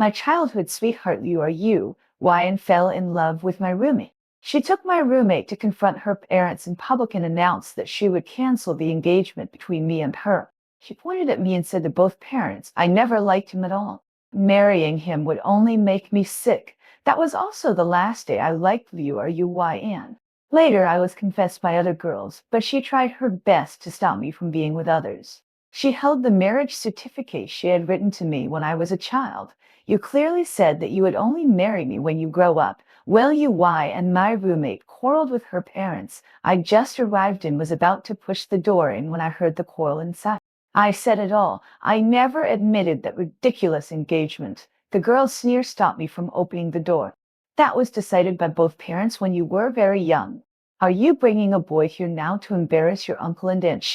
My childhood sweetheart Liu are you, Wyan fell in love with my roommate. She took my roommate to confront her parents in public and announced that she would cancel the engagement between me and her. She pointed at me and said to both parents, I never liked him at all. Marrying him would only make me sick. That was also the last day I liked Liu or Yin. Later, I was confessed by other girls, but she tried her best to stop me from being with others. She held the marriage certificate she had written to me when I was a child. You clearly said that you would only marry me when you grow up. Well, Why and my roommate quarreled with her parents. I just arrived and was about to push the door in when I heard the quarrel inside. I said it all. I never admitted that ridiculous engagement. The girl's sneer stopped me from opening the door. That was decided by both parents when you were very young. Are you bringing a boy here now to embarrass your uncle and aunt?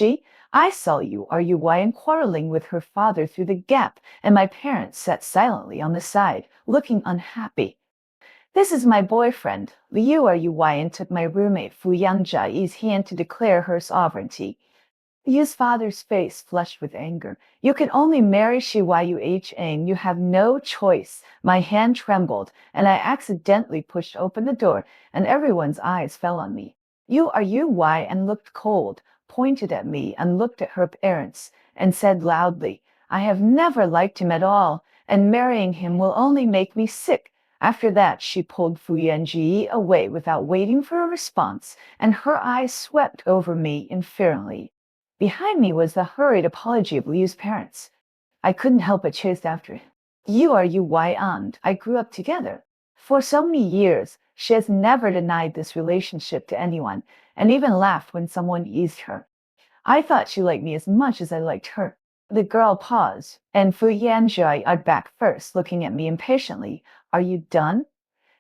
I saw you, and quarreling with her father through the gap, and my parents sat silently on the side, looking unhappy. This is my boyfriend. Liu and took my roommate Fu Yangjai's hand to declare her sovereignty. Liu's father's face flushed with anger. You can only marry Shiyu. You have no choice. My hand trembled, and I accidentally pushed open the door, and everyone's eyes fell on me. Why and looked cold, pointed at me and looked at her parents, and said loudly, I have never liked him at all, and marrying him will only make me sick. After that, she pulled Fu Yanji away without waiting for a response, and her eyes swept over me infernally. Behind me was the hurried apology of Liu's parents. I couldn't help but chase after him. Why and I grew up together. For so many years, she has never denied this relationship to anyone, and even laughed when someone eased her. I thought she liked me as much as I liked her. The girl paused, and Fu Yanjai eyed back first, looking at me impatiently. Are you done?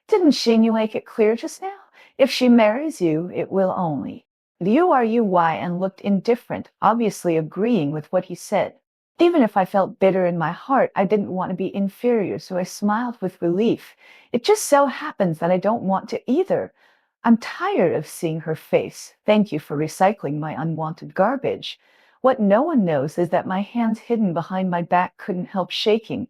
Didn't Xinyu make it clear just now? If she marries you, it will only. Why and looked indifferent, obviously agreeing with what he said. Even if I felt bitter in my heart, I didn't want to be inferior, so I smiled with relief. It just so happens that I don't want to either. I'm tired of seeing her face. Thank you for recycling my unwanted garbage. What no one knows is that my hands hidden behind my back couldn't help shaking,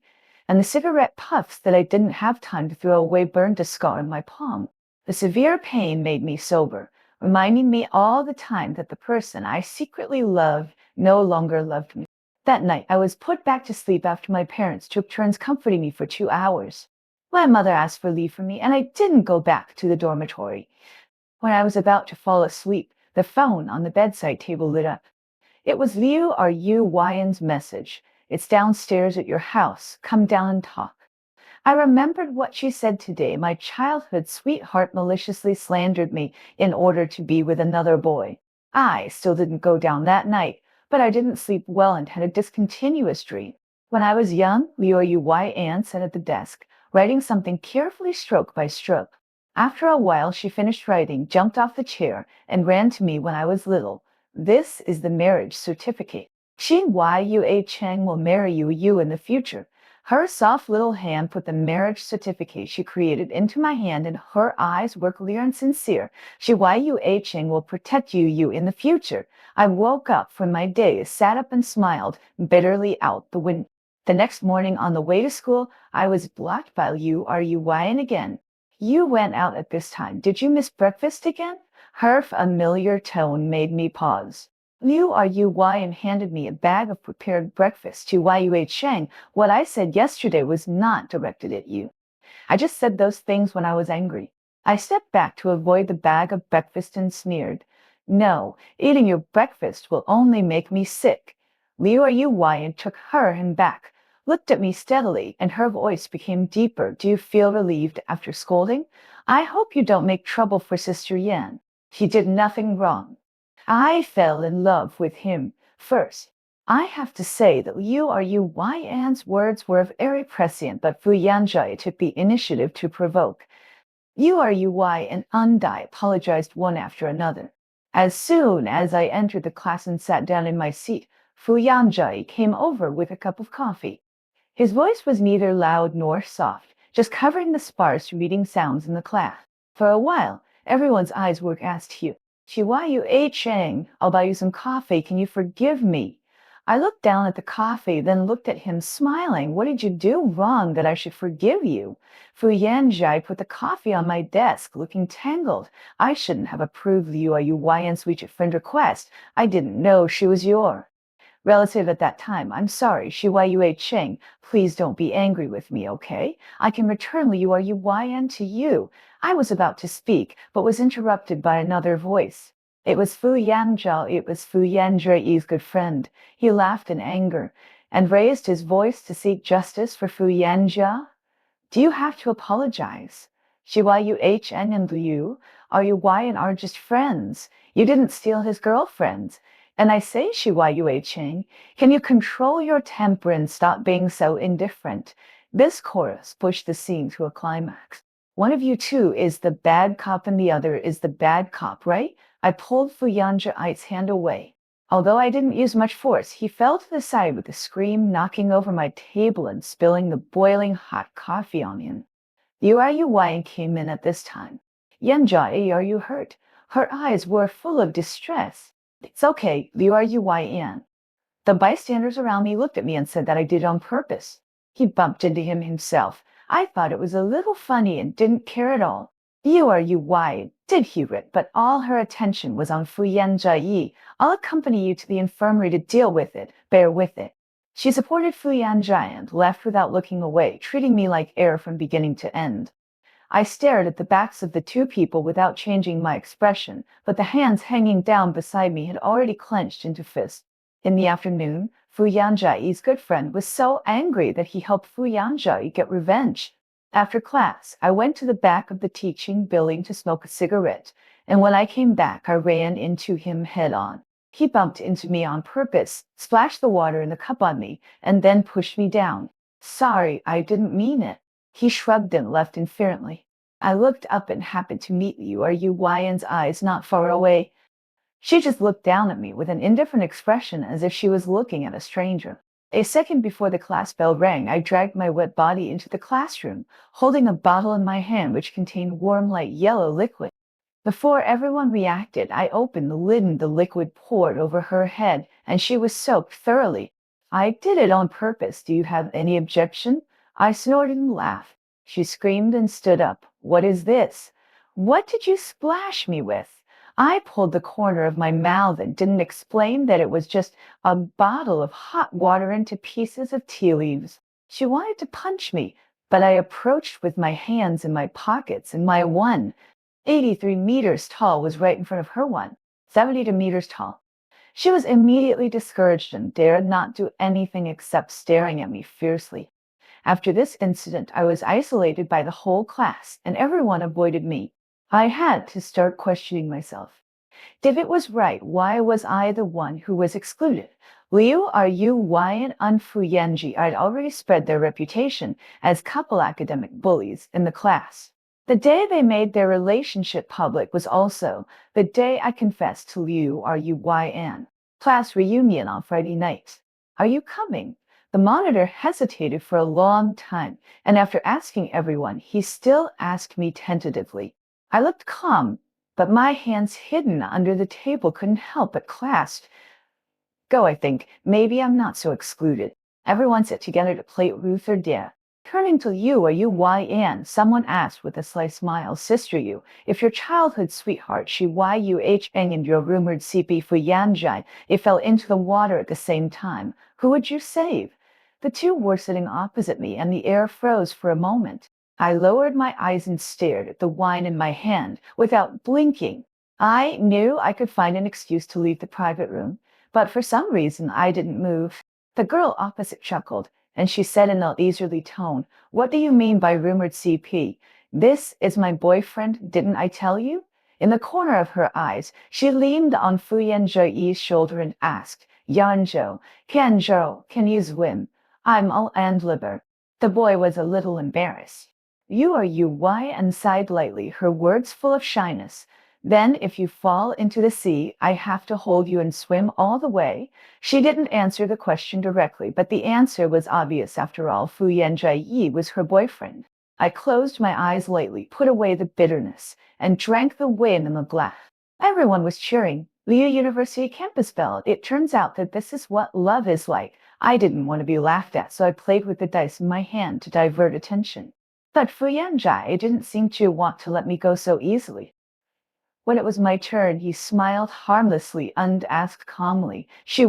and the cigarette puffs that I didn't have time to throw away burned a scar on my palm. The severe pain made me sober, reminding me all the time that the person I secretly loved no longer loved me. That night, I was put back to sleep after my parents took turns comforting me for 2 hours. My mother asked for leave for me, and I didn't go back to the dormitory. When I was about to fall asleep, the phone on the bedside table lit up. It was Liu Ryan's message. It's downstairs at your house. Come down and talk. I remembered what she said today. My childhood sweetheart maliciously slandered me in order to be with another boy. I still didn't go down that night, but I didn't sleep well and had a discontinuous dream. When I was young, Liu Yan sat at the desk, writing something carefully stroke by stroke. After a while, she finished writing, jumped off the chair, and ran to me when I was little. This is the marriage certificate. Yue Cheng will marry you in the future. Her soft little hand put the marriage certificate she created into my hand, and her eyes were clear and sincere. Yue Cheng will protect you in the future. I woke up from my daze, sat up and smiled bitterly out the window. The next morning on the way to school, I was blocked by Ryan again. You went out at this time. Did you miss breakfast again? Her familiar tone made me pause. Liu Ryan handed me a bag of prepared breakfast to Yue Cheng. What I said yesterday was not directed at you. I just said those things when I was angry. I stepped back to avoid the bag of breakfast and sneered. No, eating your breakfast will only make me sick. Liu Ryan took her hand back, looked at me steadily, and her voice became deeper. Do you feel relieved after scolding? I hope you don't make trouble for Sister Yan. He did nothing wrong. I fell in love with him first. I have to say that Yan's words were very prescient, but Fu Yanjai took the initiative to provoke. And Undai apologized one after another. As soon as I entered the class and sat down in my seat, Fu Yanjai came over with a cup of coffee. His voice was neither loud nor soft, just covering the sparse reading sounds in the class. For a while, everyone's eyes were cast to you. Yue Cheng, I'll buy you some coffee. Can you forgive me? I looked down at the coffee, then looked at him smiling. What did you do wrong that I should forgive you? Fu Yanjai put the coffee on my desk, looking tangled. I shouldn't have approved the UIUYN switch at friend request. I didn't know she was your relative at that time. I'm sorry, Shiwayue Cheng. Please don't be angry with me, okay? I can return the URUYN to you. I was about to speak, but was interrupted by another voice. It was Fu Yanzhao. It was Fu Yanzhui's good friend. He laughed in anger and raised his voice to seek justice for Fu Yanzhao. Do you have to apologize? Shiwayuhn and Liu, RUY and are just friends. You didn't steal his girlfriend. And I say, Shiwayue Cheng, can you control your temper and stop being so indifferent? This chorus pushed the scene to a climax. One of you two is the bad cop and the other is the bad cop, right? I pulled Fu Yanzhi's hand away. Although I didn't use much force, he fell to the side with a scream, knocking over my table and spilling the boiling hot coffee on him. Yuan came in at this time. Yanjai, are you hurt? Her eyes were full of distress. It's okay, Yuan. The bystanders around me looked at me and said that I did it on purpose. He bumped into him himself. I thought it was a little funny and didn't care at all. Yuan did hear it, but all her attention was on Fu Yanjai. I'll accompany you to the infirmary to deal with it. Bear with it. She supported Fu Yanjai and left without looking away, treating me like air from beginning to end. I stared at the backs of the two people without changing my expression, but the hands hanging down beside me had already clenched into fists. In the afternoon, Fu Yanjai's good friend was so angry that he helped Fu Yanjai get revenge. After class, I went to the back of the teaching building to smoke a cigarette, and when I came back, I ran into him head on. He bumped into me on purpose, splashed the water in the cup on me, and then pushed me down. Sorry, I didn't mean it. He shrugged and left indifferently. I looked up and happened to meet Yuan's eyes not far away. She just looked down at me with an indifferent expression as if she was looking at a stranger. A second before the class bell rang, I dragged my wet body into the classroom, holding a bottle in my hand which contained warm, light yellow liquid. Before everyone reacted, I opened the lid and the liquid poured over her head, and she was soaked thoroughly. I did it on purpose. Do you have any objection? I snorted and laughed. She screamed and stood up. What is this? What did you splash me with? I pulled the corner of my mouth and didn't explain that it was just a bottle of hot water into pieces of tea leaves. She wanted to punch me, but I approached with my hands in my pockets, and my 183 meters tall was right in front of her 172 meters tall. She was immediately discouraged and dared not do anything except staring at me fiercely. After this incident, I was isolated by the whole class, and everyone avoided me. I had to start questioning myself. If it was right, why was I the one who was excluded? Liu Ruy and Fu Yanji had already spread their reputation as couple academic bullies in the class. The day they made their relationship public was also the day I confessed to Liu Ruy. Class reunion on Friday night. Are you coming? The monitor hesitated for a long time, and after asking everyone, he still asked me tentatively. I looked calm, but my hands hidden under the table couldn't help but clasp. Go, I think. Maybe I'm not so excluded. Everyone sat together to play Ruth or Dare. Turning to Yuan, someone asked with a sly smile, Sister Yu, if your childhood sweetheart Yuheng and your rumored CP Fu Yanjai, it fell into the water at the same time, who would you save? The two were sitting opposite me, and the air froze for a moment. I lowered my eyes and stared at the wine in my hand without blinking. I knew I could find an excuse to leave the private room, but for some reason I didn't move. The girl opposite chuckled, and she said in an easerly tone, What do you mean by rumored CP? This is my boyfriend, didn't I tell you? In the corner of her eyes, she leaned on Fu Yanzhou's shoulder and asked, Yanzhou, can you swim? I'm all and liber. The boy was a little embarrassed. You are Yuy and sighed lightly, her words full of shyness. Then if you fall into the sea, I have to hold you and swim all the way. She didn't answer the question directly, but the answer was obvious after all. Fu Yanzhai was her boyfriend. I closed my eyes lightly, put away the bitterness, and drank the wine in the glass. Everyone was cheering. Liu University campus bell. It turns out that this is what love is like. I didn't want to be laughed at, so I played with the dice in my hand to divert attention. But Fu Yanjai didn't seem to want to let me go so easily. When it was my turn, he smiled harmlessly and asked calmly, Shi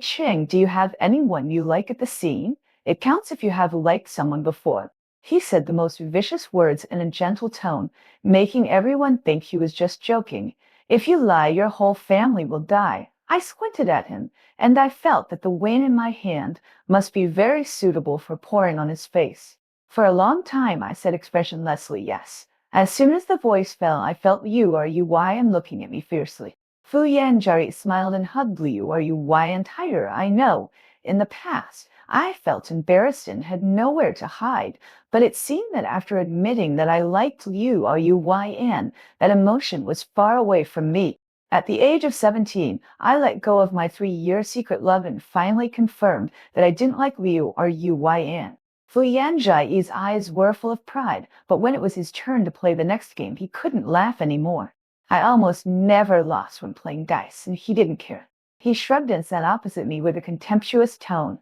Ching, do you have anyone you like at the scene? It counts if you have liked someone before. He said the most vicious words in a gentle tone, making everyone think he was just joking. If you lie, your whole family will die. I squinted at him, and I felt that the wane in my hand must be very suitable for pouring on his face. For a long time, I said expressionlessly yes. As soon as the voice fell, I felt and looking at me fiercely. Fu Yanjari smiled and hugged Liu and tighter. I know, in the past, I felt embarrassed and had nowhere to hide, but it seemed that after admitting that I liked Liu, that emotion was far away from me. At the age of 17, I let go of my 3-year secret love and finally confirmed that I didn't like Liu. Fu Yanji's eyes were full of pride, but when it was his turn to play the next game, he couldn't laugh anymore. I almost never lost when playing dice, and he didn't care. He shrugged and sat opposite me with a contemptuous tone.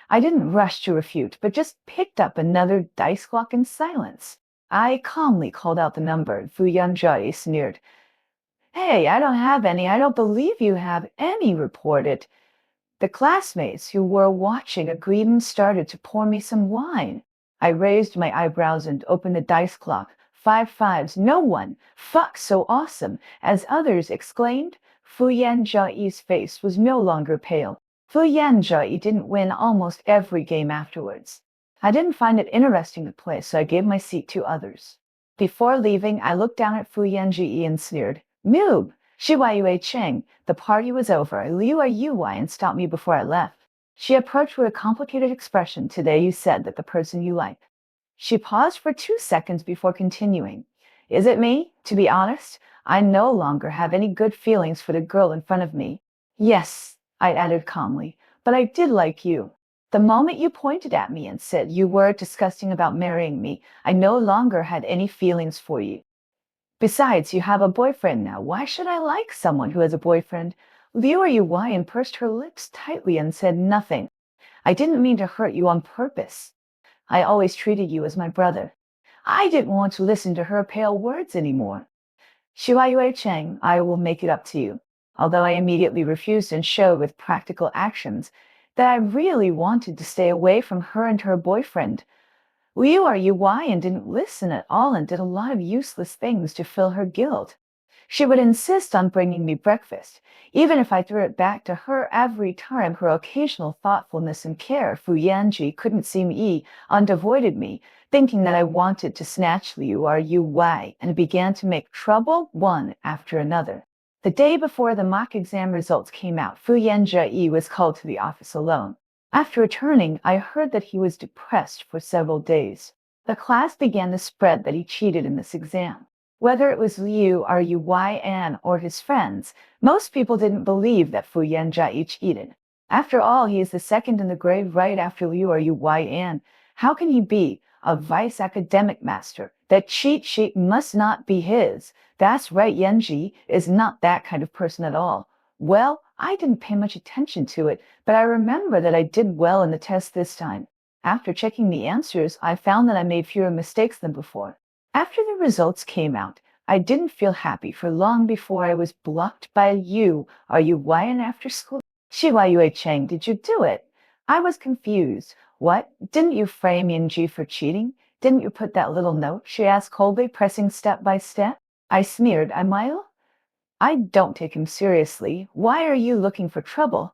I didn't rush to refute, but just picked up another dice clock in silence. I calmly called out the number, and Fu Yanjia sneered. Hey, I don't have any. I don't believe you have any, reported. The classmates who were watching agreed and started to pour me some wine. I raised my eyebrows and opened the dice clock. 5 fives, no one. Fuck, so awesome. As others exclaimed, Fu Yanji's face was no longer pale. Fu Yanji didn't win almost every game afterwards. I didn't find it interesting to play, so I gave my seat to others. Before leaving, I looked down at Fu Yanji and sneered, Moob! Shi Cheng, the party was over. Liu and stopped me before I left. She approached with a complicated expression. Today you said that the person you like. She paused for 2 seconds before continuing. Is it me? To be honest, I no longer have any good feelings for the girl in front of me. Yes, I added calmly, but I did like you. The moment you pointed at me and said you were disgusting about marrying me, I no longer had any feelings for you. Besides, you have a boyfriend now. Why should I like someone who has a boyfriend? Liu and pursed her lips tightly and said nothing. I didn't mean to hurt you on purpose. I always treated you as my brother. I didn't want to listen to her pale words anymore. Yue Cheng, I will make it up to you. Although I immediately refused and showed with practical actions that I really wanted to stay away from her and her boyfriend. Liu and didn't listen at all and did a lot of useless things to fill her guilt. She would insist on bringing me breakfast, even if I threw it back to her every time. Her occasional thoughtfulness and care. Fu Yanji couldn't see me and avoided me, thinking that I wanted to snatch Liu and began to make trouble one after another. The day before the mock exam results came out, Fu Yanji was called to the office alone. After returning, I heard that he was depressed for several days. The class began to spread that he cheated in this exam. Whether it was Liu or his friends, most people didn't believe that Fu Yanjia cheated. After all, he is the second in the grade right after Liu How can he be a vice academic master? That cheat sheet must not be his. That's right, Yanji is not that kind of person at all. Well, I didn't pay much attention to it, but I remember that I did well in the test this time. After checking the answers, I found that I made fewer mistakes than before. After the results came out, I didn't feel happy for long before I was blocked by and after school. Yue Cheng, did you do it? I was confused. What? Didn't you frame Yanji for cheating? Didn't you put that little note? She asked coldly, pressing step by step. I sneered. I don't take him seriously. Why are you looking for trouble?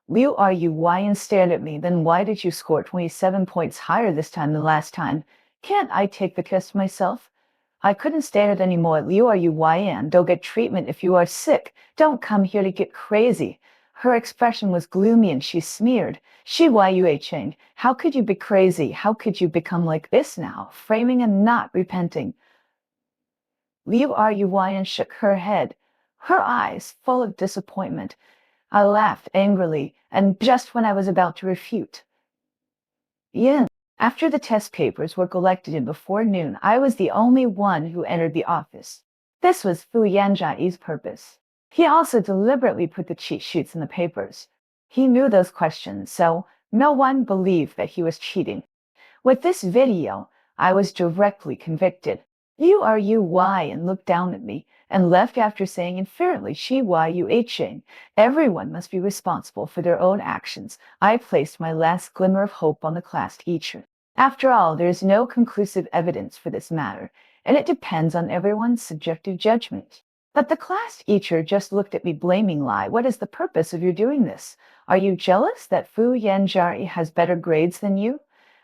Liu and stared at me. Then why did you score 27 points higher this time than last time? Can't I take the test myself? I couldn't stand it anymore. Liu and don't get treatment if you are sick. Don't come here to get crazy. Her expression was gloomy and she sneered. Yue Cheng, how could you be crazy? How could you become like this now? Framing and not repenting. Liu and shook her head, her eyes full of disappointment. I laughed angrily, and just when I was about to refute. Yin. After the test papers were collected and before noon, I was the only one who entered the office. This was Fu Yanji's purpose. He also deliberately put the cheat sheets in the papers. He knew those questions, so no one believed that he was cheating. With this video, I was directly convicted. You are you why and looked down at me and left after saying inferently she why you Hing. Everyone must be responsible for their own actions. I placed my last glimmer of hope on the class teacher. After all, there is no conclusive evidence for this matter, and it depends on everyone's subjective judgment. But the class teacher just looked at me blamingly. What is the purpose of your doing this? Are you jealous that Fu Yanjari has better grades than you?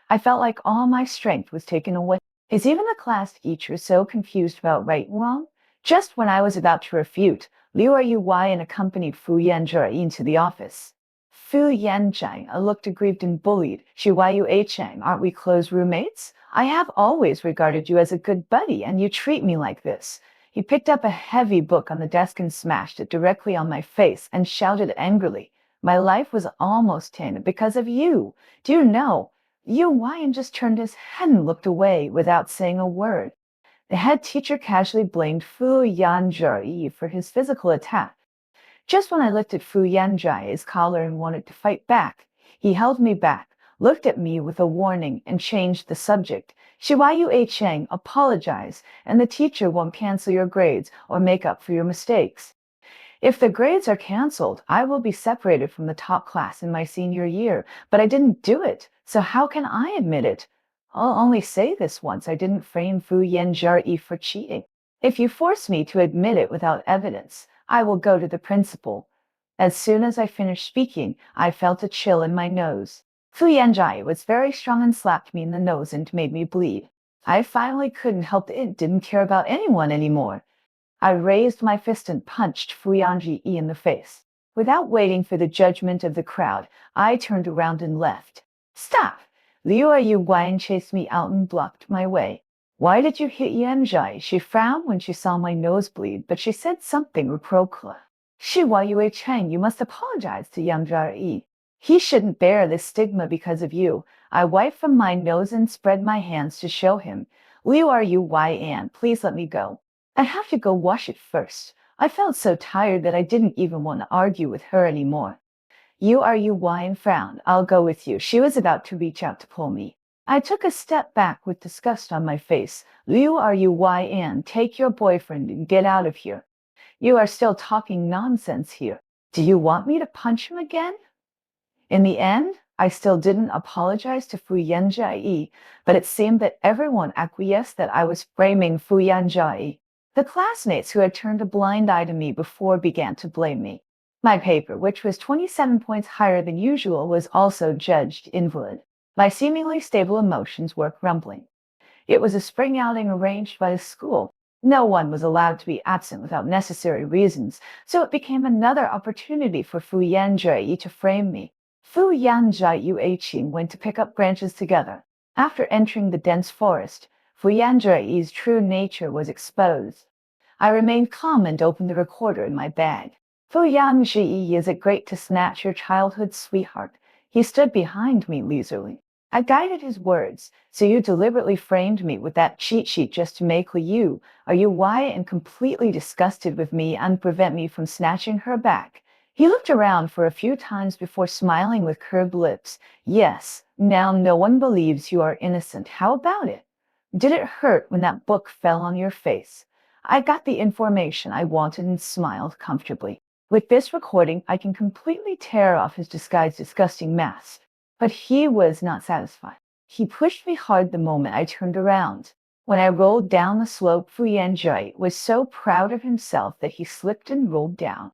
I felt like all my strength was taken away. Is even the class teacher so confused about right and wrong? Just when I was about to refute, Liu Yuan accompanied Fu Yanzhi into the office. Fu Yanzhi looked aggrieved and bullied. Yu Chang, aren't we close roommates? I have always regarded you as a good buddy, and you treat me like this. He picked up a heavy book on the desk and smashed it directly on my face and shouted angrily. My life was almost tainted because of you. Do you know? Wyan just turned his head and looked away without saying a word. The head teacher casually blamed Fu Yanzhi for his physical attack. Just when I lifted Fu Yanzhi's collar and wanted to fight back, he held me back, looked at me with a warning, and changed the subject. Shiwayu Cheng, apologize, and the teacher won't cancel your grades or make up for your mistakes. If the grades are canceled, I will be separated from the top class in my senior year, but I didn't do it, so how can I admit it? I'll only say this once: I didn't frame Fu Yanzhi for cheating. If you force me to admit it without evidence, I will go to the principal. As soon as I finished speaking, I felt a chill in my nose. Fu Yanzhi was very strong and slapped me in the nose and made me bleed. I finally couldn't help it, didn't care about anyone anymore. I raised my fist and punched Fu Yanji in the face. Without waiting for the judgment of the crowd, I turned around and left. Stop! Liu Yuan chased me out and blocked my way. Why did you hit Yanjai? She frowned when she saw my nose bleed, but she said something reproachful. Yue Cheng, you must apologize to Yanjai. He shouldn't bear this stigma because of you. I wiped from my nose and spread my hands to show him. Liu Yuan, please let me go. I have to go wash it first. I felt so tired that I didn't even want to argue with her anymore. Yuan frowned. I'll go with you. She was about to reach out to pull me. I took a step back with disgust on my face. Yuan, take your boyfriend and get out of here. You are still talking nonsense here. Do you want me to punch him again? In the end, I still didn't apologize to Fu Yanjai, but it seemed that everyone acquiesced that I was framing Fu Yanjai. The classmates who had turned a blind eye to me before began to blame me. My paper, which was 27 points higher than usual, was also judged invalid. My seemingly stable emotions were crumbling. It was a spring outing arranged by the school. No one was allowed to be absent without necessary reasons, so it became another opportunity for Fu Yanjai to frame me. Fu Yanjai Yuqing went to pick up branches together. After entering the dense forest, Fu Yanzhi's true nature was exposed. I remained calm and opened the recorder in my bag. Fu Yanzhi, is it great to snatch your childhood sweetheart? He stood behind me leisurely. I guided his words. So you deliberately framed me with that cheat sheet just to make you. Are you why and completely disgusted with me and prevent me from snatching her back? He looked around for a few times before smiling with curved lips. Yes, now no one believes you are innocent. How about it? Did it hurt when that book fell on your face? I got the information I wanted and smiled comfortably. With this recording, I can completely tear off his disguised, disgusting mask. But he was not satisfied. He pushed me hard the moment I turned around. When I rolled down the slope, Fu Yanjai was so proud of himself that he slipped and rolled down.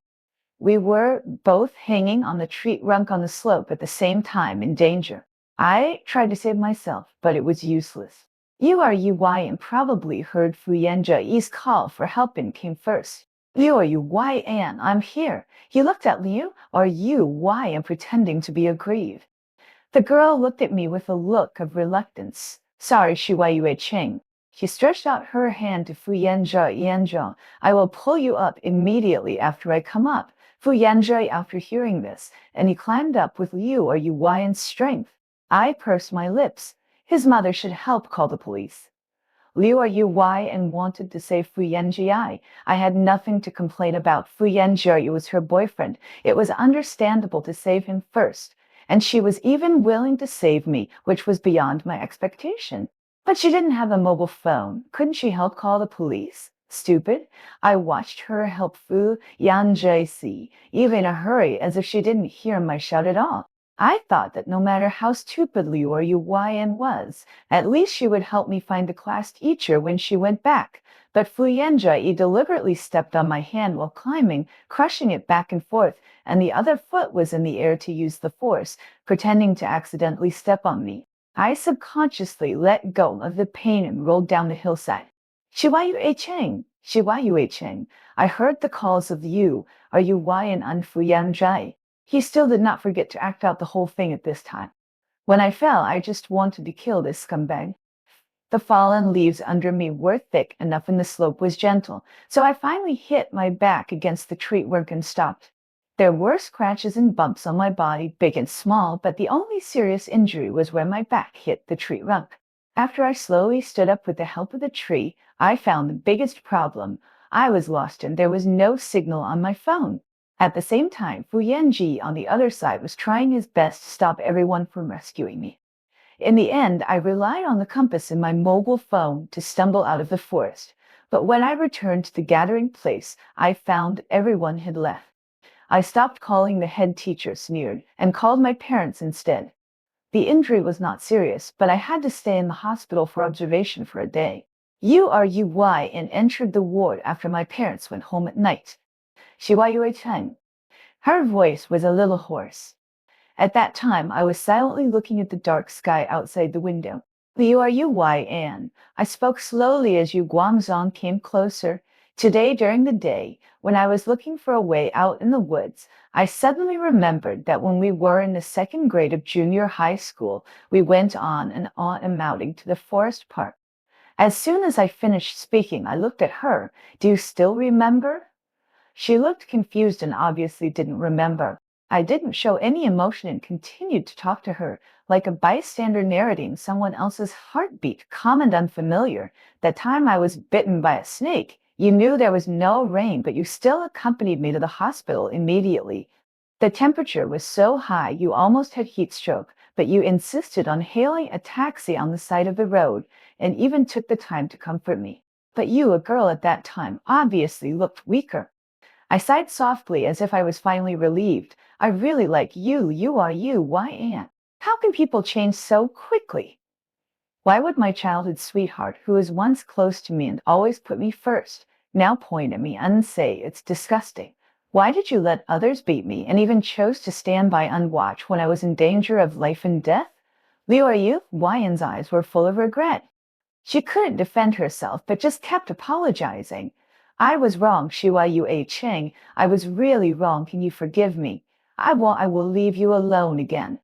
We were both hanging on the tree trunk on the slope at the same time, in danger. I tried to save myself, but it was useless. Yuan probably heard Fu Yanjai's call for help and came first. Yuan, I'm here. He looked at Liu Yuan pretending to be aggrieved. The girl looked at me with a look of reluctance. Sorry, Yue Cheng. She stretched out her hand to Fu Yanzhi. I will pull you up immediately after I come up. Fu Yanzhi, after hearing this, and he climbed up with Liu Yuan's strength. I pursed my lips. His mother should help call the police. Liu Yuy and wanted to save Fu Yanji. I had nothing to complain about. Fu Yanji was her boyfriend. It was understandable to save him first. And she was even willing to save me, which was beyond my expectation. But she didn't have a mobile phone. Couldn't she help call the police? Stupid. I watched her help Fu Yanji, even in a hurry, as if she didn't hear my shout at all. I thought that no matter how stupid Liu Yuan was, at least she would help me find the class teacher when she went back. But Fu Yanji deliberately stepped on my hand while climbing, crushing it back and forth, and the other foot was in the air to use the force, pretending to accidentally step on me. I subconsciously let go of the pain and rolled down the hillside. Shiwayu Cheng, Shiwayu Cheng. I heard the calls of you, are you and Anfu Yanjai. He still did not forget to act out the whole thing at this time. When I fell, I just wanted to kill this scumbag. The fallen leaves under me were thick enough and the slope was gentle, so I finally hit my back against the tree work and stopped. There were scratches and bumps on my body, big and small, but the only serious injury was where my back hit the tree trunk. After I slowly stood up with the help of the tree, I found the biggest problem. I was lost and there was no signal on my phone. At the same time, Fu Yanji on the other side was trying his best to stop everyone from rescuing me. In the end, I relied on the compass in my mobile phone to stumble out of the forest. But when I returned to the gathering place, I found everyone had left. I stopped calling the head teacher sneered and called my parents instead. The injury was not serious, but I had to stay in the hospital for observation for a day. URUY and entered the ward after my parents went home at night. Shiwayu Chen. Her voice was a little hoarse. At that time, I was silently looking at the dark sky outside the window. Liu I spoke slowly as Yu Guangzong came closer. Today, during the day, when I was looking for a way out in the woods, I suddenly remembered that when we were in the second grade of junior high school, we went on and on a outing to the forest park. As soon as I finished speaking, I looked at her. Do you still remember? She looked confused and obviously didn't remember. I didn't show any emotion and continued to talk to her, like a bystander narrating someone else's heartbeat, calm and unfamiliar. That time I was bitten by a snake. You knew there was no rain, but you still accompanied me to the hospital immediately. The temperature was so high you almost had heat stroke, but you insisted on hailing a taxi on the side of the road and even took the time to comfort me. But you, a girl at that time, obviously looked weaker. I sighed softly as if I was finally relieved. I really like you. Why, Anne? How can people change so quickly? Why would my childhood sweetheart, who was once close to me and always put me first, now point at me and say it's disgusting? Why did you let others beat me and even chose to stand by unwatched when I was in danger of life and death? Liu Yan's eyes were full of regret. She couldn't defend herself, but just kept apologizing. I was wrong, Shiwayu Cheng. I was really wrong. Can you forgive me? I will leave you alone again.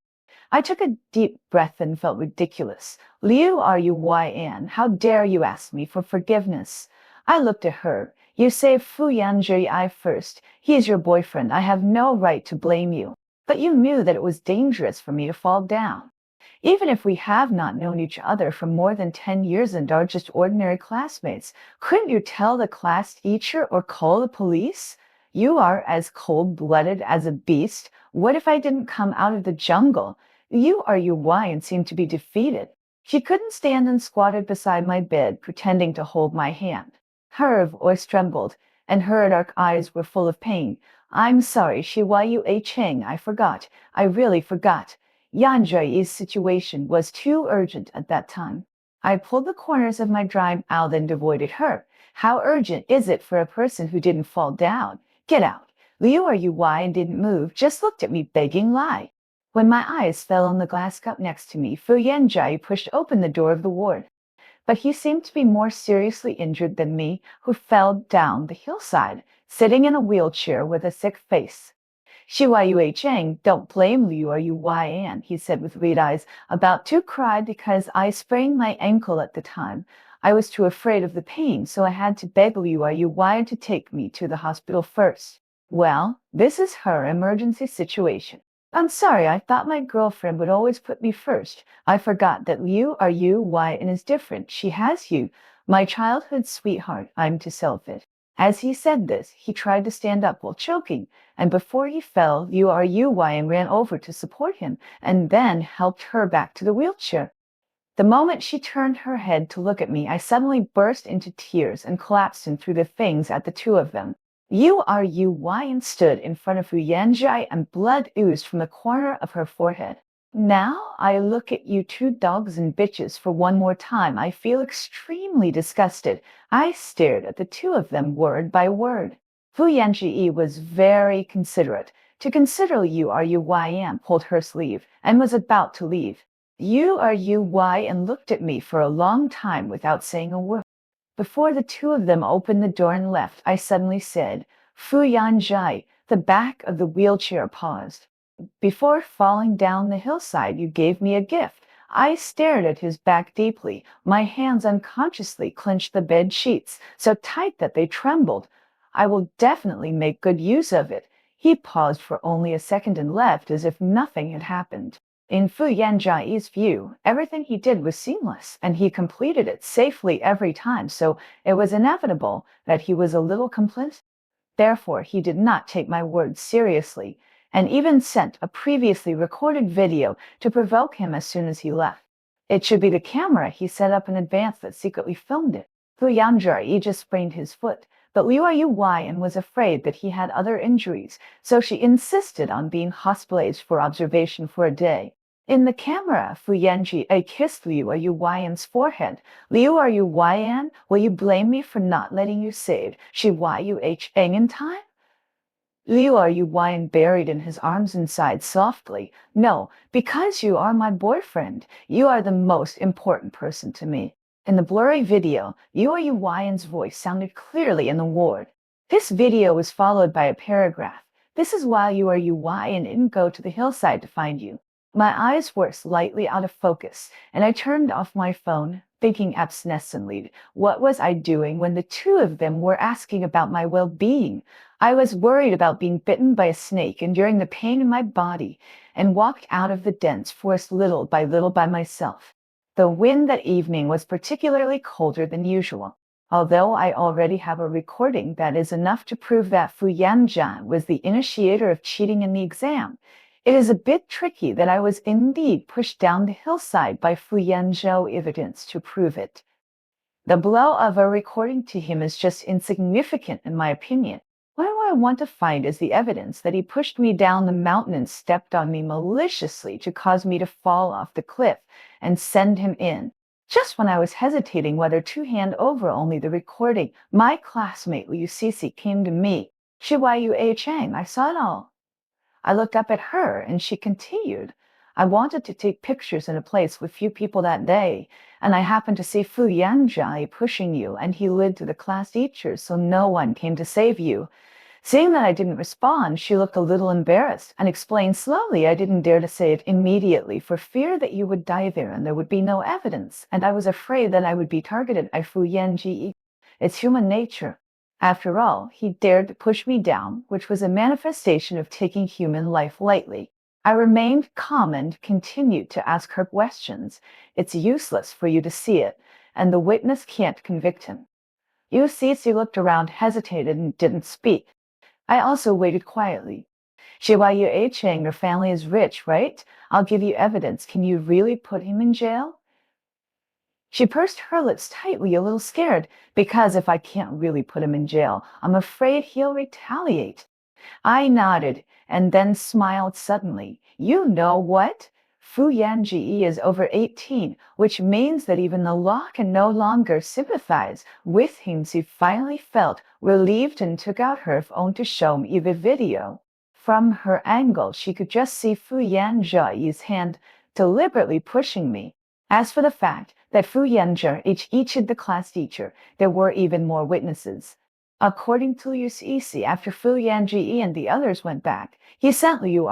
I took a deep breath and felt ridiculous. Liu Yan, how dare you ask me for forgiveness? I looked at her. You saved Fu Yanji first. He is your boyfriend. I have no right to blame you. But you knew that it was dangerous for me to fall down. Even if we have not known each other for more than 10 years and are just ordinary classmates, couldn't you tell the class teacher or call the police? You are as cold-blooded as a beast. What if I didn't come out of the jungle? You are why and seemed to be defeated. She couldn't stand and squatted beside my bed, pretending to hold my hand. Her voice trembled, and her dark eyes were full of pain. I'm sorry, Shiwayu Cheng, I forgot. I really forgot. Yanji's situation was too urgent at that time. I pulled the corners of my dry mouth and avoided her. How urgent is it for a person who didn't fall down? Get out. Liu and didn't move, just looked at me begging lie. When my eyes fell on the glass cup next to me, Fu Yanji pushed open the door of the ward. But he seemed to be more seriously injured than me, who fell down the hillside, sitting in a wheelchair with a sick face. Shiwayu Cheng, don't blame Liu Yan, he said with red eyes, about to cry because I sprained my ankle at the time. I was too afraid of the pain, so I had to beg Liu Yan to take me to the hospital first. Well, this is her emergency situation. I'm sorry, I thought my girlfriend would always put me first. I forgot that you are you, why, and is different. She has you. My childhood sweetheart, I'm to selfish. As he said this, he tried to stand up while choking, and before he fell, you are you, why, and ran over to support him, and then helped her back to the wheelchair. The moment she turned her head to look at me, I suddenly burst into tears and collapsed in through the fangs at the two of them. You are you, Wyan stood in front of Fu Yanjai and blood oozed from the corner of her forehead. Now I look at you two dogs and bitches for one more time. I feel extremely disgusted. I stared at the two of them word by word. Fu Yanji was very considerate. To consider you are you, Yan pulled her sleeve and was about to leave. You are you, why, and looked at me for a long time without saying a word. Before the two of them opened the door and left, I suddenly said, Fu Yanjai. The back of the wheelchair paused. Before falling down the hillside, you gave me a gift. I stared at his back deeply. My hands unconsciously clenched the bed sheets, so tight that they trembled. I will definitely make good use of it. He paused for only a second and left as if nothing had happened. In Fu Yanji's view, everything he did was seamless, and he completed it safely every time, so it was inevitable that he was a little complicit. Therefore, he did not take my words seriously, and even sent a previously recorded video to provoke him as soon as he left. It should be the camera he set up in advance that secretly filmed it. Fu Yanjai just sprained his foot, but Liu Yuan was afraid that he had other injuries, so she insisted on being hospitalized for observation for a day. In the camera, Fu Yanji kissed Liu Yuan's forehead. Liu Yuan, will you blame me for not letting you save Shi Yuheng in time? Liu Yuan buried in his arms and sighed softly. No, because you are my boyfriend. You are the most important person to me. In the blurry video, Liu Yuan's voice sounded clearly in the ward. This video was followed by a paragraph. This is why Liu Yuan didn't go to the hillside to find you. My eyes were slightly out of focus, and I turned off my phone, thinking absently, what was I doing when the two of them were asking about my well-being? I was worried about being bitten by a snake, enduring the pain in my body, and walked out of the dense forest little by myself. The wind that evening was particularly colder than usual. Although I already have a recording that is enough to prove that Fu Yanjian was the initiator of cheating in the exam, it is a bit tricky that I was indeed pushed down the hillside by Fu Yanzhou evidence to prove it. The blow of a recording to him is just insignificant in my opinion. What I want to find is the evidence that he pushed me down the mountain and stepped on me maliciously to cause me to fall off the cliff and send him in. Just when I was hesitating whether to hand over only the recording, my classmate Liu Cece came to me. Shiyu Chang, I saw it all. I looked up at her and she continued. I wanted to take pictures in a place with few people that day, and I happened to see Fu Yanjai pushing you, and he led to the class teachers, so no one came to save you. Seeing that I didn't respond, she looked a little embarrassed and explained slowly I didn't dare to say it immediately for fear that you would die there and there would be no evidence, and I was afraid that I would be targeted by Fu Yanji. It's human nature. After all, he dared to push me down, which was a manifestation of taking human life lightly. I remained calm and continued to ask her questions. It's useless for you to see it, and the witness can't convict him. Yu Cece looked around, hesitated, and didn't speak. I also waited quietly. Shiyu Chang, your family is rich, right? I'll give you evidence. Can you really put him in jail? She pursed her lips tightly, a little scared, because if I can't really put him in jail, I'm afraid he'll retaliate. I nodded and then smiled suddenly. You know what? Fu Yanji is over 18, which means that even the law can no longer sympathize with him. She finally felt relieved and took out her phone to show me the video. From her angle, she could just see Fu Yanji's hand deliberately pushing me. As for the fact that Fu Yanzhi each the class teacher, there were even more witnesses. According to Liu Cece, after Fu Yanji and the others went back, he sent Liu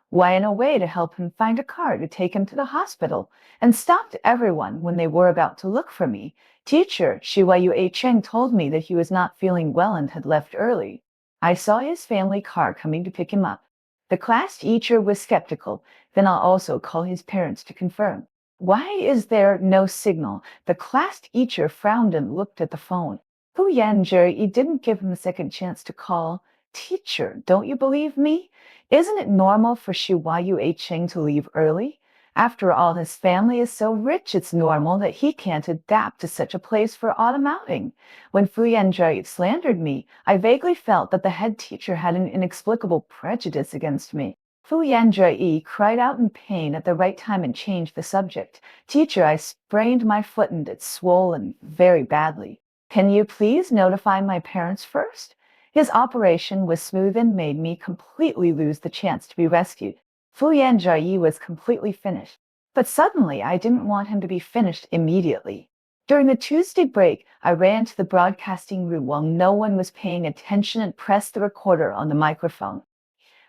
Yuan away to help him find a car to take him to the hospital, and stopped everyone when they were about to look for me. Teacher Shiyu Cheng told me that he was not feeling well and had left early. I saw his family car coming to pick him up. The class teacher was skeptical. Then I'll also call his parents to confirm. Why is there no signal? The class teacher frowned and looked at the phone. Fu Yanzhi didn't give him a second chance to call. Teacher, don't you believe me? Isn't it normal for Xu Yue Cheng to leave early? After all, his family is so rich, it's normal that he can't adapt to such a place for autumn outing. When Fu Yanzhi slandered me, I vaguely felt that the head teacher had an inexplicable prejudice against me. Fu Yanzhi cried out in pain at the right time and changed the subject. Teacher, I sprained my foot and it's swollen very badly. Can you please notify my parents first? His operation was smooth and made me completely lose the chance to be rescued. Fu Yanzhi was completely finished. But suddenly, I didn't want him to be finished immediately. During the Tuesday break, I ran to the broadcasting room while no one was paying attention and pressed the recorder on the microphone.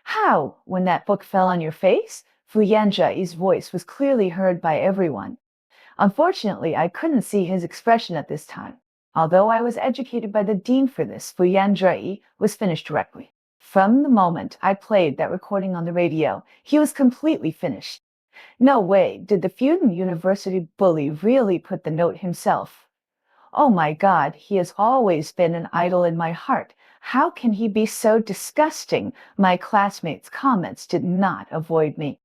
How? When that book fell on your face? Fu Yanzhi's voice was clearly heard by everyone. Unfortunately, I couldn't see his expression at this time. Although I was educated by the dean for this, Fu Yanzhi was finished directly. From the moment I played that recording on the radio, he was completely finished. No way, did the Fudan University bully really put the note himself? Oh my God, he has always been an idol in my heart. How can he be so disgusting? My classmates' comments did not avoid me.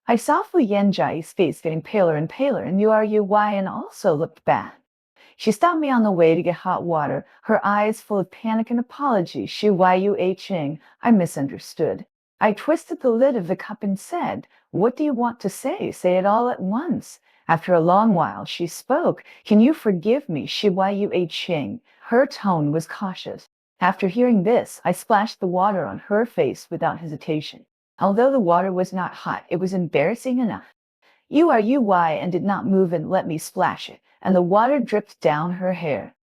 I saw Fu Yanzhi's face getting paler and paler, and Yuan also looked bad. She stopped me on the way to get hot water, her eyes full of panic and apology. Yue Ching, I misunderstood. I twisted the lid of the cup and said, "What do you want to say? Say it all at once." After a long while, she spoke. "Can you forgive me, Yue Ching?" Her tone was cautious. After hearing this, I splashed the water on her face without hesitation. Although the water was not hot, it was embarrassing enough. Ui and did not move and let me splash it, and the water dripped down her hair.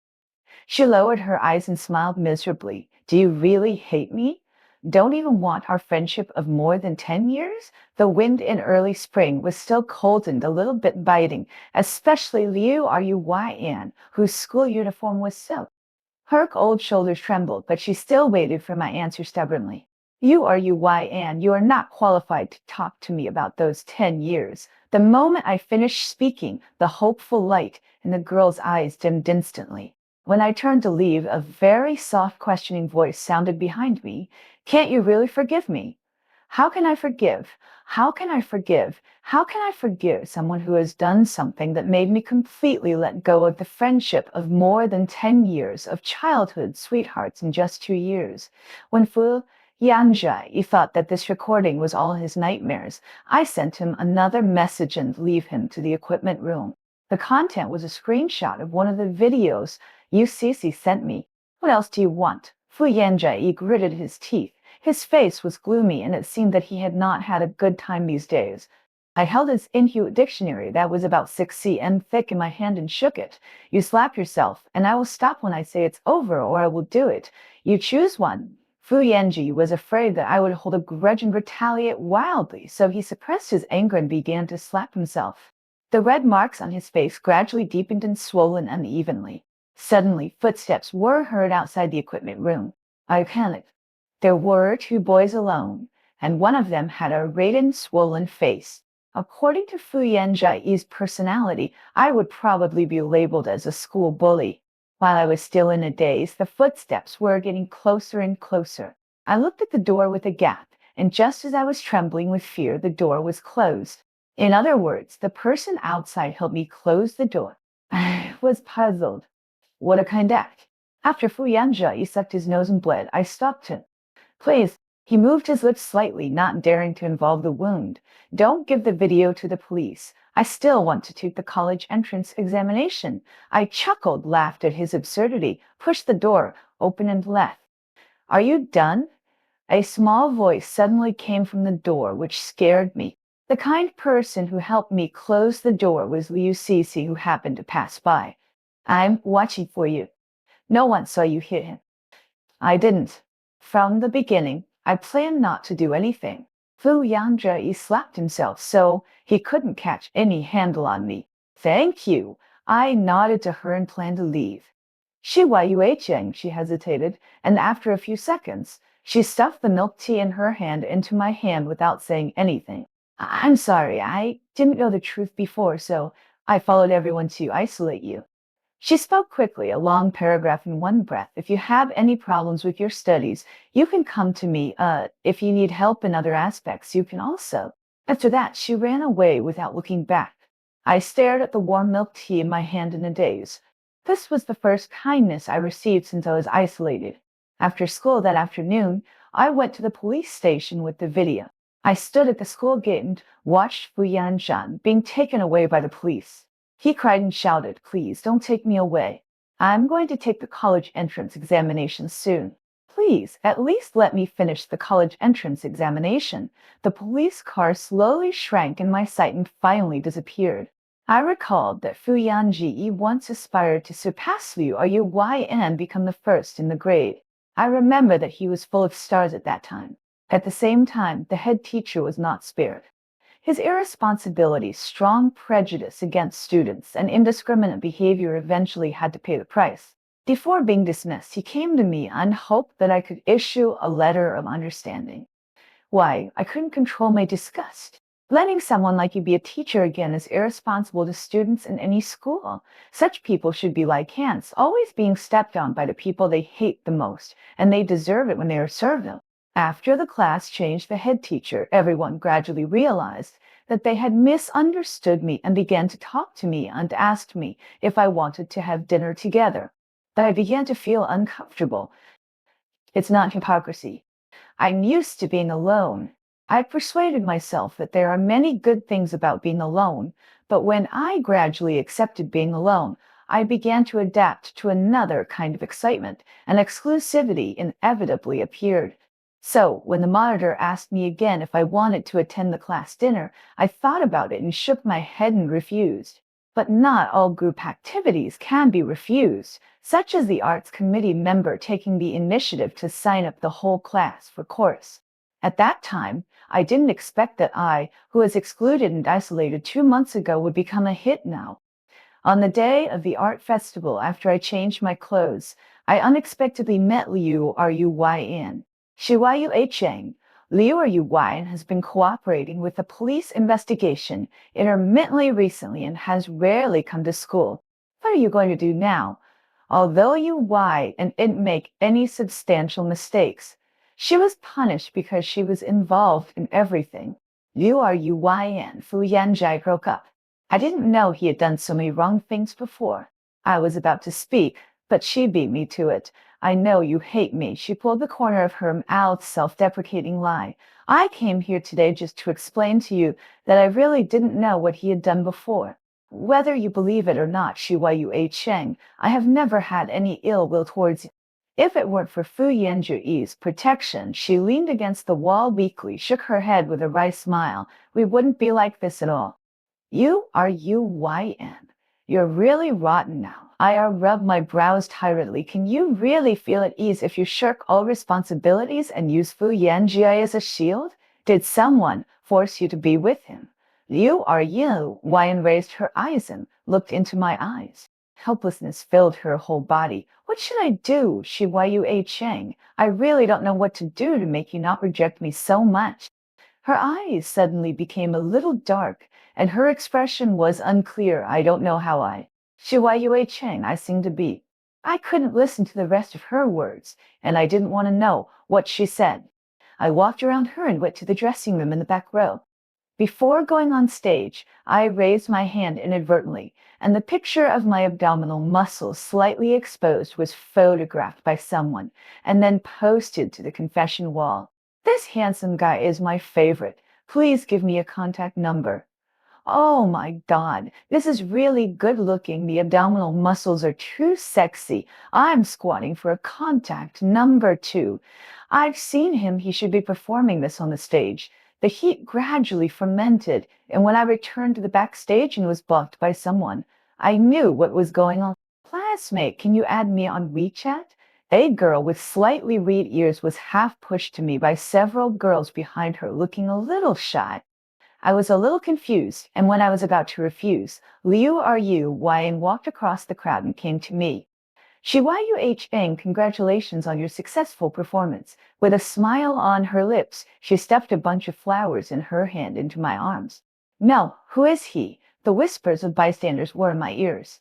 She lowered her eyes and smiled miserably. Do you really hate me? Don't even want our friendship of more than 10 years? The wind in early spring was still cold and a little bit biting, especially Yuan, whose school uniform was silk. Her old shoulders trembled, but she still waited for my answer stubbornly. Yuan, you are not qualified to talk to me about those 10 years. The moment I finished speaking, the hopeful light in the girl's eyes dimmed instantly. When I turned to leave, a very soft questioning voice sounded behind me. Can't you really forgive me? How can I forgive? How can I forgive? How can I forgive someone who has done something that made me completely let go of the friendship of more than 10 years of childhood sweethearts in just 2 years? When Fu Yanzhi thought that this recording was all his nightmares, I sent him another message and leave him to the equipment room. The content was a screenshot of one of the videos UCC sent me. What else do you want? Fu Yanzhi gritted his teeth. His face was gloomy, and it seemed that he had not had a good time these days. I held his Inhu dictionary that was about 6 cm thick in my hand and shook it. You slap yourself, and I will stop when I say it's over, or I will do it. You choose one. Fu Yanzhi was afraid that I would hold a grudge and retaliate wildly, so he suppressed his anger and began to slap himself. The red marks on his face gradually deepened and swollen unevenly. Suddenly, footsteps were heard outside the equipment room. I panicked. There were 2 boys alone, and one of them had a red swollen face. According to Fu Yanzhi's personality, I would probably be labeled as a school bully. While I was still in a daze, the footsteps were getting closer and closer. I looked at the door with a gap, and just as I was trembling with fear, the door was closed. In other words, the person outside helped me close the door. I was puzzled. What a kind act. After Fu Yanzhi sucked his nose and bled, I stopped him. Please. He moved his lips slightly, not daring to involve the wound. Don't give the video to the police. I still want to take the college entrance examination. I chuckled, laughed at his absurdity, pushed the door open and left. Are you done? A small voice suddenly came from the door, which scared me. The kind person who helped me close the door was Liu Cece, who happened to pass by. I'm watching for you. No one saw you hit him. I didn't. From the beginning, I planned not to do anything. Fu Yanzhi slapped himself so he couldn't catch any handle on me. Thank you. I nodded to her and planned to leave. Yue Cheng, she hesitated, and after a few seconds, She stuffed the milk tea in her hand into my hand without saying anything. I'm sorry, I didn't know the truth before, so I followed everyone to isolate you. She spoke quickly, a long paragraph in one breath. If you have any problems with your studies, you can come to me. If you need help in other aspects, you can also. After that, she ran away without looking back. I stared at the warm milk tea in my hand in a daze. This was the first kindness I received since I was isolated. After school that afternoon, I went to the police station with the video. I stood at the school gate and watched Fu Yanzhan being taken away by the police. He cried and shouted, "Please don't take me away. I'm going to take the college entrance examination soon. Please, at least let me finish the college entrance examination." The police car slowly shrank in my sight and finally disappeared. I recalled that Fu Yanji once aspired to surpass Liu Yu and become the first in the grade. I remember that he was full of stars at that time. At the same time, the head teacher was not spared. His irresponsibility, strong prejudice against students, and indiscriminate behavior eventually had to pay the price. Before being dismissed, he came to me and hoped that I could issue a letter of understanding. Why, I couldn't control my disgust. Letting someone like you be a teacher again is irresponsible to students in any school. Such people should be like ants, always being stepped on by the people they hate the most, and they deserve it when they are served them. After the class changed the head teacher, everyone gradually realized that they had misunderstood me and began to talk to me and asked me if I wanted to have dinner together. I began to feel uncomfortable. It's not hypocrisy. I'm used to being alone. I persuaded myself that there are many good things about being alone, but when I gradually accepted being alone, I began to adapt to another kind of excitement, and exclusivity inevitably appeared. So, when the monitor asked me again if I wanted to attend the class dinner, I thought about it and shook my head and refused. But not all group activities can be refused, such as the arts committee member taking the initiative to sign up the whole class for chorus. At that time, I didn't expect that I, who was excluded and isolated 2 months ago, would become a hit now. On the day of the art festival, after I changed my clothes, I unexpectedly met Liu Ruyan. Yu Cheng. Liu Ruyan has been cooperating with the police investigation intermittently recently and has rarely come to school. What are you going to do now? Although Yu and didn't make any substantial mistakes, she was punished because she was involved in everything. Liu and Fu Yanjai broke up. I didn't know he had done so many wrong things before. I was about to speak, but she beat me to it. "I know you hate me." She pulled the corner of her mouth, self-deprecating lie. "I came here today just to explain to you that I really didn't know what he had done before. Whether you believe it or not, Yu Cheng, I have never had any ill will towards you. If it weren't for Fu Yanju's protection," she leaned against the wall weakly, shook her head with a wry smile, "we wouldn't be like this at all. Uyn. You're really rotten now." I rubbed my brows tiredly. "Can you really feel at ease if you shirk all responsibilities and use Fu Yanji as a shield? Did someone force you to be with him?" Wyan raised her eyes and looked into my eyes. Helplessness filled her whole body. "What should I do, Yu Cheng? I really don't know what to do to make you not reject me so much." Her eyes suddenly became a little dark, and her expression was unclear. "I don't know how Yu Cheng, I seem to be." I couldn't listen to the rest of her words, and I didn't want to know what she said. I walked around her and went to the dressing room in the back row. Before going on stage, I raised my hand inadvertently, and the picture of my abdominal muscles slightly exposed was photographed by someone and then posted to the confession wall. "This handsome guy is my favorite. Please give me a contact number." Oh my God, this is really good looking. The abdominal muscles are too sexy. I'm squatting for a contact number 2. I've seen him. He should be performing this on the stage. The heat gradually fermented, and when I returned to the backstage and was blocked by someone, I knew what was going on. "Classmate, can you add me on WeChat?" A girl with slightly reed ears was half pushed to me by several girls behind her, looking a little shy. I was a little confused, and when I was about to refuse, Liu Wyan walked across the crowd and came to me. She Yuhang, congratulations on your successful performance. With a smile on her lips, she stuffed a bunch of flowers in her hand into my arms. Mel, who is he? The whispers of bystanders were in my ears.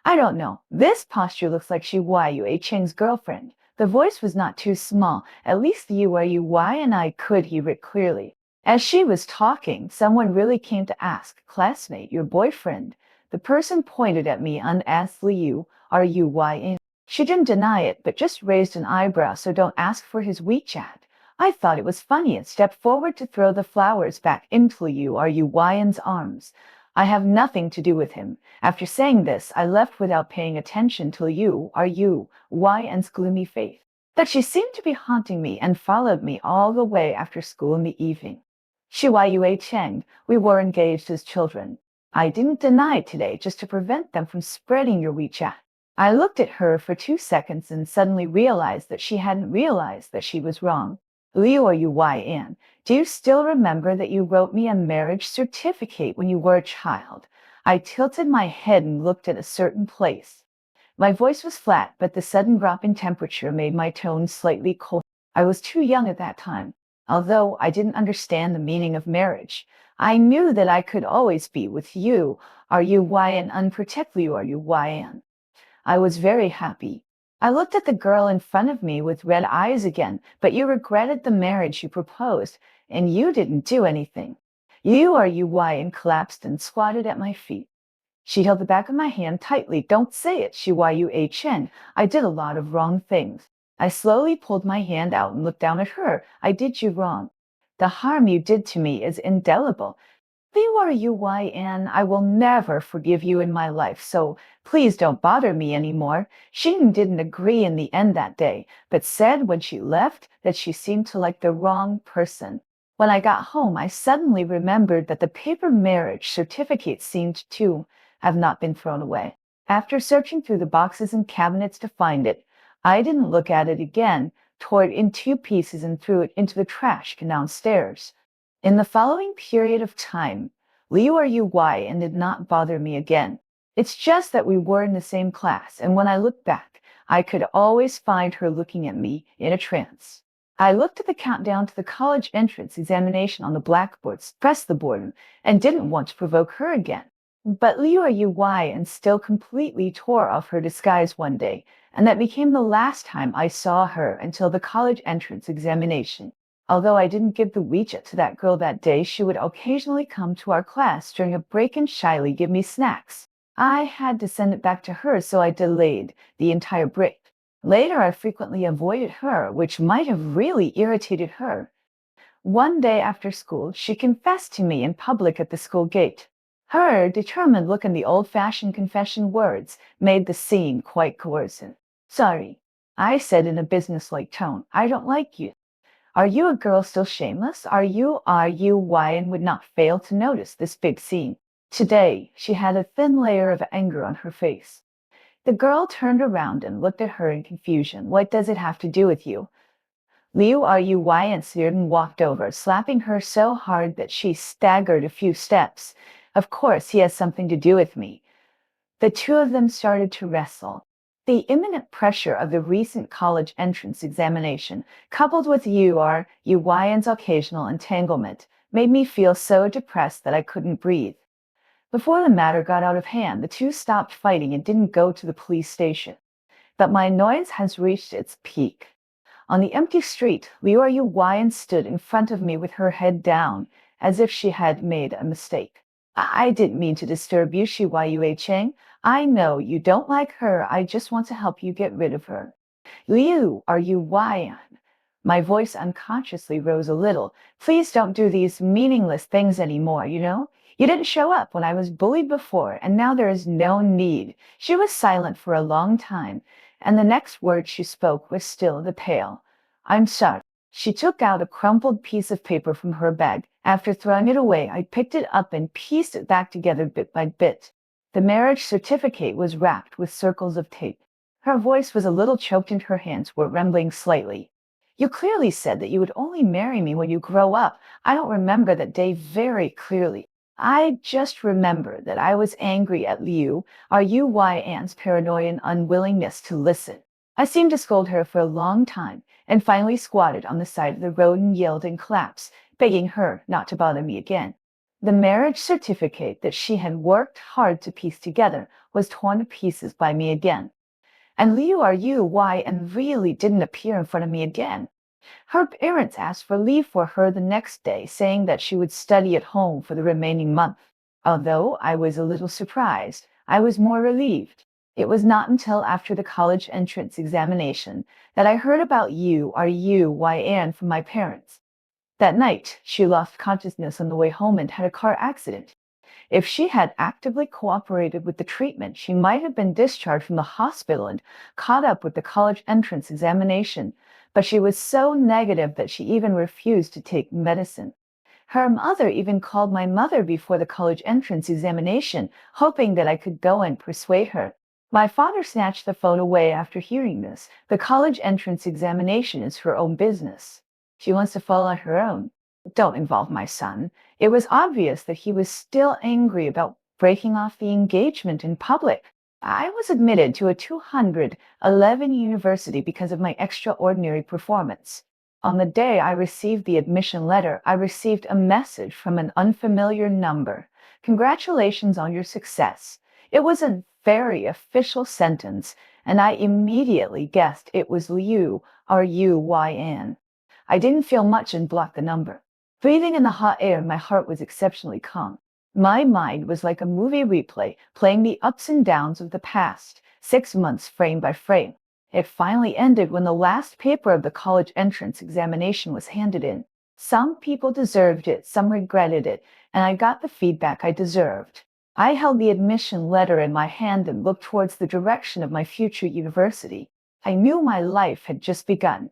I don't know. This posture looks like Yuhang's girlfriend. The voice was not too small. At least the Yuy and I could hear it clearly. As she was talking, someone really came to ask, classmate, your boyfriend. The person pointed at me and asked Liu, are you YN? She didn't deny it, but just raised an eyebrow, so don't ask for his WeChat. I thought it was funny and stepped forward to throw the flowers back into Yu's arms. I have nothing to do with him. After saying this, I left without paying attention to Yu's gloomy face. That she seemed to be haunting me and followed me all the way after school in the evening. Yue Cheng, we were engaged as children. I didn't deny it today just to prevent them from spreading your WeChat. I looked at her for 2 seconds and suddenly realized that she hadn't realized that she was wrong. Liu Yuan, do you still remember that you wrote me a marriage certificate when you were a child? I tilted my head and looked at a certain place. My voice was flat, but the sudden drop in temperature made my tone slightly cold. I was too young at that time. Although I didn't understand the meaning of marriage, I knew that I could always be with you, Run unprotect Run. I was very happy. I looked at the girl in front of me with red eyes again, but you regretted the marriage you proposed, and you didn't do anything. Run collapsed and squatted at my feet. She held the back of my hand tightly. Don't say it, Chen. I did a lot of wrong things. I slowly pulled my hand out and looked down at her. I did you wrong. The harm you did to me is indelible. Yuan, I will never forgive you in my life, so please don't bother me anymore. She didn't agree in the end that day, but said when she left that she seemed to like the wrong person. When I got home, I suddenly remembered that the paper marriage certificate seemed to have not been thrown away. After searching through the boxes and cabinets to find it, I didn't look at it again, tore it in 2 pieces and threw it into the trash can downstairs. In the following period of time, Liu Yuy did not bother me again. It's just that we were in the same class, and when I looked back, I could always find her looking at me in a trance. I looked at the countdown to the college entrance examination on the blackboard, pressed the button, and didn't want to provoke her again. But Liu Yuy still completely tore off her disguise one day, and that became the last time I saw her until the college entrance examination. Although I didn't give the WeChat to that girl that day, she would occasionally come to our class during a break and shyly give me snacks. I had to send it back to her, so I delayed the entire break. Later, I frequently avoided her, which might have really irritated her. One day after school, she confessed to me in public at the school gate. Her determined look and the old-fashioned confession words made the scene quite coercive. Sorry, I said in a businesslike tone. I don't like you. Are you a girl still shameless? And would not fail to notice this big scene. Today, she had a thin layer of anger on her face. The girl turned around and looked at her in confusion. What does it have to do with you? Liu answered and walked over, slapping her so hard that she staggered a few steps. Of course, he has something to do with me. The two of them started to wrestle. The imminent pressure of the recent college entrance examination, coupled with Yuan's occasional entanglement, made me feel so depressed that I couldn't breathe. Before the matter got out of hand, the two stopped fighting and didn't go to the police station. But my annoyance has reached its peak. On the empty street, Liu Yuan stood in front of me with her head down, as if she had made a mistake. I didn't mean to disturb you, Yue Cheng. I know you don't like her. I just want to help you get rid of her. Liu, are you Yuan? My voice unconsciously rose a little. Please don't do these meaningless things anymore, you know? You didn't show up when I was bullied before, and now there is no need. She was silent for a long time, and the next word she spoke was still the pale. I'm sorry. She took out a crumpled piece of paper from her bag. After throwing it away, I picked it up and pieced it back together bit by bit. The marriage certificate was wrapped with circles of tape. Her voice was a little choked and her hands were trembling slightly. You clearly said that you would only marry me when you grow up. I don't remember that day very clearly. I just remember that I was angry at Liu, Anne's paranoia and unwillingness to listen. I seemed to scold her for a long time and finally squatted on the side of the road and yelled in collapse, begging her not to bother me again. The marriage certificate that she had worked hard to piece together was torn to pieces by me again. And and really didn't appear in front of me again. Her parents asked for leave for her the next day, saying that she would study at home for the remaining month. Although I was a little surprised, I was more relieved. It was not until after the college entrance examination that I heard about Anne from my parents. That night, she lost consciousness on the way home and had a car accident. If she had actively cooperated with the treatment, she might have been discharged from the hospital and caught up with the college entrance examination, but she was so negative that she even refused to take medicine. Her mother even called my mother before the college entrance examination, hoping that I could go and persuade her. My father snatched the phone away after hearing this. The college entrance examination is her own business. She wants to fall on her own. Don't involve my son. It was obvious that he was still angry about breaking off the engagement in public. I was admitted to a 211 university because of my extraordinary performance. On the day I received the admission letter, I received a message from an unfamiliar number. Congratulations on your success. It was a very official sentence, and I immediately guessed it was Ruy'n. I didn't feel much and blocked the number. Breathing in the hot air, my heart was exceptionally calm. My mind was like a movie replay, playing the ups and downs of the past, 6 months frame by frame. It finally ended when the last paper of the college entrance examination was handed in. Some people deserved it, some regretted it, and I got the feedback I deserved. I held the admission letter in my hand and looked towards the direction of my future university. I knew my life had just begun.